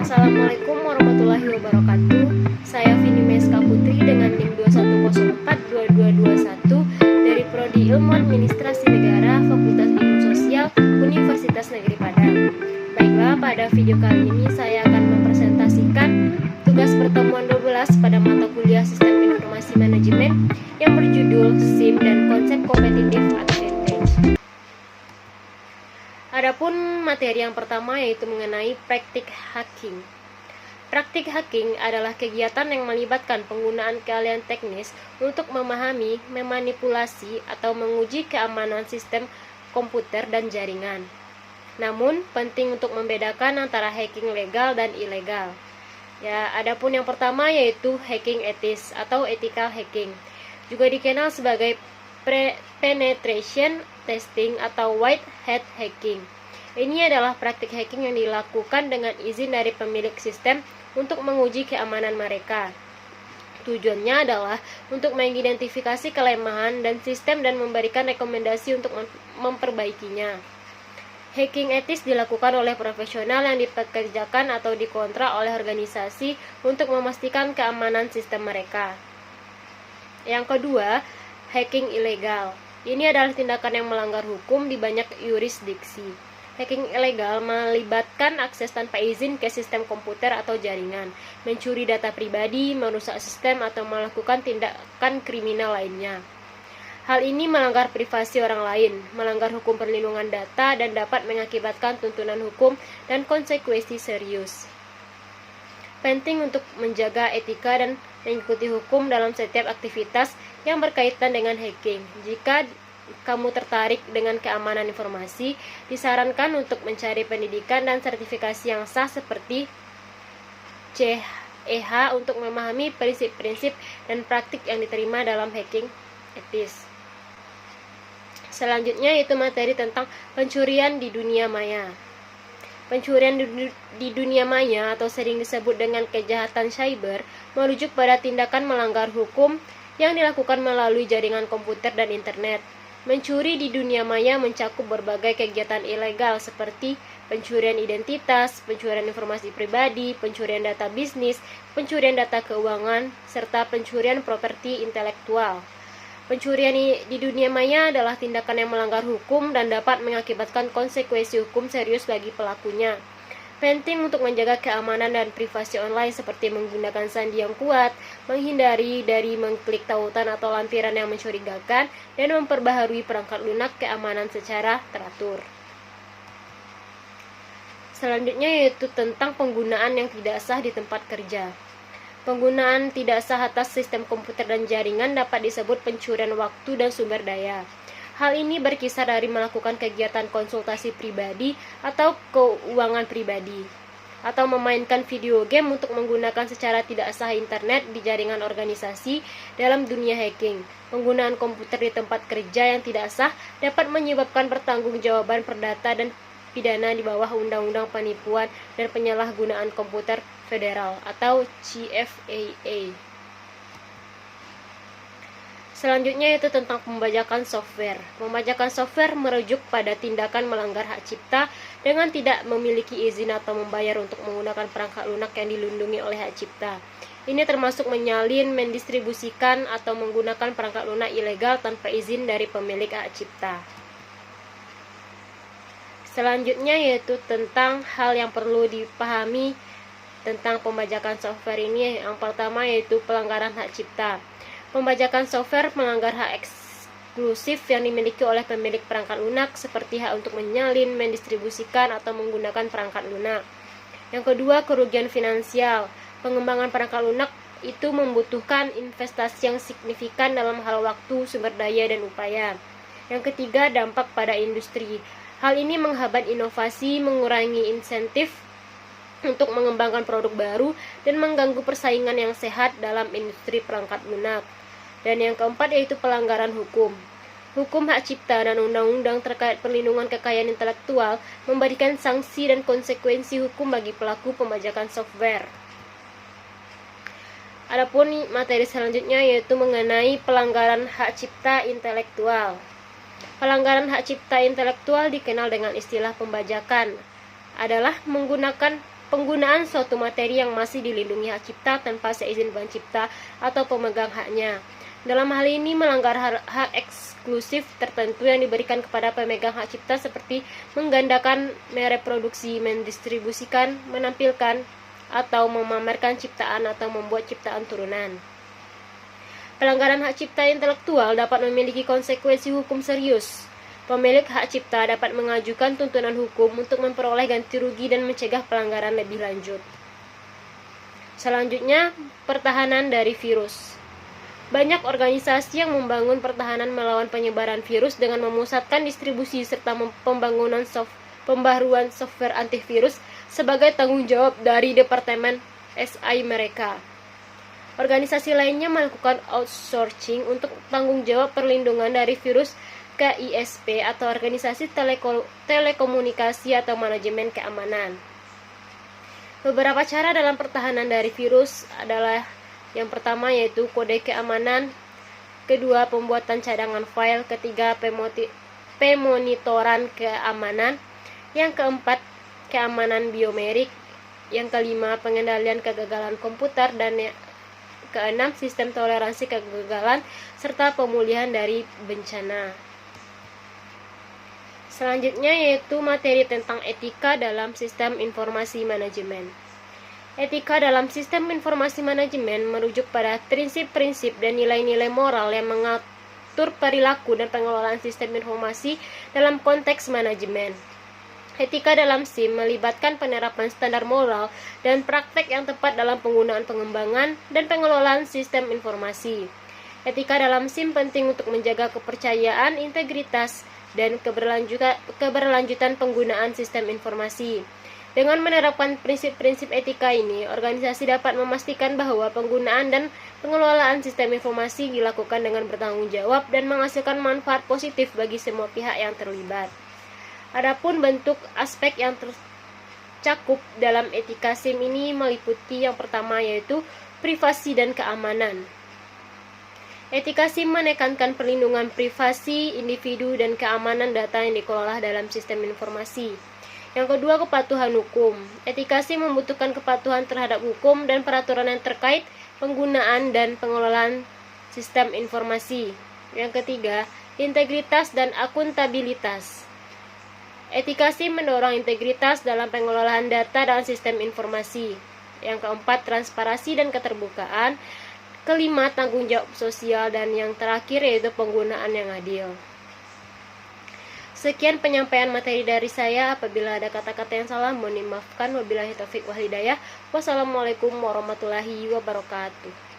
Assalamualaikum warahmatullahi wabarakatuh. Saya Vini Meska Putri dengan NIM 21042221 dari Prodi Ilmu Administrasi Negara Fakultas Ilmu Sosial Universitas Negeri Padang. Baiklah, pada video kali ini saya akan mempresentasikan tugas pertemuan 12 pada mata kuliah Sistem Informasi Manajemen yang berjudul SIM dan Konsep Competitive Advantage. Adapun materi yang pertama yaitu mengenai praktik hacking. Praktik hacking adalah kegiatan yang melibatkan penggunaan keahlian teknis untuk memahami, memanipulasi, atau menguji keamanan sistem komputer dan jaringan. Namun, penting untuk membedakan antara hacking legal dan ilegal. Adapun yang pertama yaitu hacking etis atau ethical hacking, juga dikenal sebagai penetration testing atau white hat hacking. Ini adalah praktik hacking yang dilakukan dengan izin dari pemilik sistem untuk menguji keamanan mereka. Tujuannya adalah untuk mengidentifikasi kelemahan dan sistem dan memberikan rekomendasi untuk memperbaikinya. Hacking etis dilakukan oleh profesional yang dipekerjakan atau dikontrak oleh organisasi untuk memastikan keamanan sistem mereka. Yang kedua, hacking ilegal. Ini adalah tindakan yang melanggar hukum di banyak yurisdiksi. Hacking ilegal melibatkan akses tanpa izin ke sistem komputer atau jaringan, mencuri data pribadi, merusak sistem, atau melakukan tindakan kriminal lainnya. Hal ini melanggar privasi orang lain, melanggar hukum perlindungan data, dan dapat mengakibatkan tuntutan hukum dan konsekuensi serius. Penting untuk menjaga etika dan mengikuti hukum dalam setiap aktivitas yang berkaitan dengan hacking. Jika kamu tertarik dengan keamanan informasi, disarankan untuk mencari pendidikan dan sertifikasi yang sah seperti CEH untuk memahami prinsip-prinsip dan praktik yang diterima dalam hacking etis. Selanjutnya yaitu materi tentang pencurian di dunia maya. Pencurian di dunia maya atau sering disebut dengan kejahatan cyber merujuk pada tindakan melanggar hukum yang dilakukan melalui jaringan komputer dan internet. Mencuri di dunia maya mencakup berbagai kegiatan ilegal seperti pencurian identitas, pencurian informasi pribadi, pencurian data bisnis, pencurian data keuangan, serta pencurian properti intelektual. Pencurian di dunia maya adalah tindakan yang melanggar hukum dan dapat mengakibatkan konsekuensi hukum serius bagi pelakunya. Penting untuk menjaga keamanan dan privasi online seperti menggunakan sandi yang kuat, menghindari dari mengklik tautan atau lampiran yang mencurigakan, dan memperbaharui perangkat lunak keamanan secara teratur. Selanjutnya yaitu tentang penggunaan yang tidak sah di tempat kerja. Penggunaan tidak sah atas sistem komputer dan jaringan dapat disebut pencurian waktu dan sumber daya. Hal ini berkisar dari melakukan kegiatan konsultasi pribadi atau keuangan pribadi, atau memainkan video game untuk menggunakan secara tidak sah internet di jaringan organisasi dalam dunia hacking. Penggunaan komputer di tempat kerja yang tidak sah dapat menyebabkan pertanggungjawaban perdata dan pidana di bawah Undang-Undang Penipuan dan Penyalahgunaan Komputer Federal atau CFAA. Selanjutnya itu tentang pembajakan software. Pembajakan software merujuk pada tindakan melanggar hak cipta dengan tidak memiliki izin atau membayar untuk menggunakan perangkat lunak yang dilindungi oleh hak cipta. Ini termasuk menyalin, mendistribusikan, atau menggunakan perangkat lunak ilegal tanpa izin dari pemilik hak cipta. Selanjutnya yaitu tentang hal yang perlu dipahami tentang pembajakan software ini. Yang pertama yaitu pelanggaran hak cipta. Pembajakan software melanggar hak eksklusif yang dimiliki oleh pemilik perangkat lunak seperti hak untuk menyalin, mendistribusikan, atau menggunakan perangkat lunak. Yang kedua, kerugian finansial. Pengembangan perangkat lunak itu membutuhkan investasi yang signifikan dalam hal waktu, sumber daya, dan upaya. Yang ketiga, dampak pada industri. Hal ini menghambat inovasi, mengurangi insentif untuk mengembangkan produk baru, dan mengganggu persaingan yang sehat dalam industri perangkat lunak. Dan yang keempat yaitu pelanggaran hukum. Hukum hak cipta dan undang-undang terkait perlindungan kekayaan intelektual memberikan sanksi dan konsekuensi hukum bagi pelaku pembajakan software. Adapun materi selanjutnya yaitu mengenai pelanggaran hak cipta intelektual. Pelanggaran hak cipta intelektual dikenal dengan istilah pembajakan, adalah menggunakan penggunaan suatu materi yang masih dilindungi hak cipta tanpa seizin pencipta atau pemegang haknya. Dalam hal ini melanggar hak eksklusif tertentu yang diberikan kepada pemegang hak cipta seperti menggandakan, mereproduksi, mendistribusikan, menampilkan, atau memamerkan ciptaan atau membuat ciptaan turunan. Pelanggaran hak cipta intelektual dapat memiliki konsekuensi hukum serius. Pemilik hak cipta dapat mengajukan tuntutan hukum untuk memperoleh ganti rugi dan mencegah pelanggaran lebih lanjut. Selanjutnya, pertahanan dari virus. Banyak organisasi yang membangun pertahanan melawan penyebaran virus dengan memusatkan distribusi serta pembaruan software antivirus sebagai tanggung jawab dari Departemen SI mereka. Organisasi lainnya melakukan outsourcing untuk tanggung jawab perlindungan dari virus ke ISP atau organisasi telekomunikasi atau manajemen keamanan. Beberapa cara dalam pertahanan dari virus adalah yang pertama yaitu kode keamanan, kedua pembuatan cadangan file, ketiga pemonitoran keamanan, yang keempat keamanan biometrik, yang kelima pengendalian kegagalan komputer, dan keenam sistem toleransi kegagalan serta pemulihan dari bencana. Selanjutnya yaitu materi tentang etika dalam sistem informasi manajemen. Etika dalam sistem informasi manajemen merujuk pada prinsip-prinsip dan nilai-nilai moral yang mengatur perilaku dan pengelolaan sistem informasi dalam konteks manajemen. Etika dalam SIM melibatkan penerapan standar moral dan praktek yang tepat dalam penggunaan pengembangan dan pengelolaan sistem informasi. Etika dalam SIM penting untuk menjaga kepercayaan, integritas, dan keberlanjutan penggunaan sistem informasi. Dengan menerapkan prinsip-prinsip etika ini, organisasi dapat memastikan bahwa penggunaan dan pengelolaan sistem informasi dilakukan dengan bertanggung jawab dan menghasilkan manfaat positif bagi semua pihak yang terlibat. Adapun bentuk aspek yang tercakup dalam etika SIM ini meliputi yang pertama yaitu privasi dan keamanan. Etika SIM menekankan perlindungan privasi individu dan keamanan data yang dikelola dalam sistem informasi. Yang kedua, kepatuhan hukum. Etika SIM membutuhkan kepatuhan terhadap hukum dan peraturan yang terkait penggunaan dan pengelolaan sistem informasi. Yang ketiga, integritas dan akuntabilitas. Etika SIM mendorong integritas dalam pengelolaan data dalam sistem informasi. Yang keempat, transparansi dan keterbukaan. Kelima, tanggung jawab sosial, dan yang terakhir yaitu penggunaan yang adil. Sekian penyampaian materi dari saya. Apabila ada kata-kata yang salah, mohon dimaafkan. Wabillahi taufiq wal hidayah. Wassalamualaikum warahmatullahi wabarakatuh.